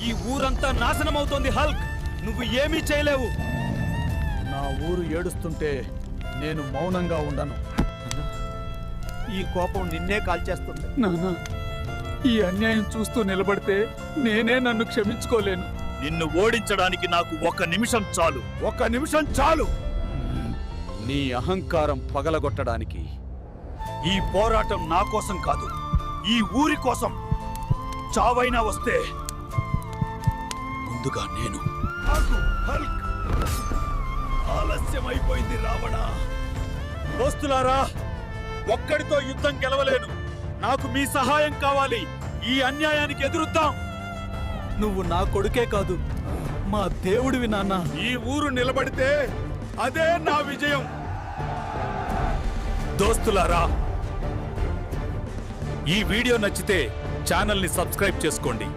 ఈ ఊరంతా నాశనమవుతోంది హల్క్. నువ్వు ఏమీ చేయలేవు. నా ఊరు ఏడుస్తుంటే నేను మౌనంగా ఉండను. ఈ కోపం నిన్నే కాల్చేస్తుంది. నాన్న, ఈ అన్యాయం చూస్తూ నిలబడితే నేనే నన్ను క్షమించుకోలేను. నిన్ను ఓడించడానికి నాకు 1 నిమిషం చాలు. 1 నిమిషం చాలు. నీ అహంకారం పగలగొట్టడానికి. ఈ పోరాటం నా కోసం కాదు, ఈ ఊరి కోసం. చావైనా వస్తే ముందుగా నేను. ఆలస్యమైపోయింది రావణ. దోస్తులారా, ఒక్కడితో యుద్ధం గెలవలేను. నాకు మీ సహాయం కావాలి. ఈ అన్యాయానికి ఎదురుద్దాం. నువ్వు నా కొడుకే కాదు, మా దేవుడివి నాన్న. ఈ ఊరు నిలబడితే అదే నా విజయం. దోస్తులారా, ఈ వీడియో నచ్చితే ఛానల్ని సబ్స్క్రైబ్ చేసుకోండి.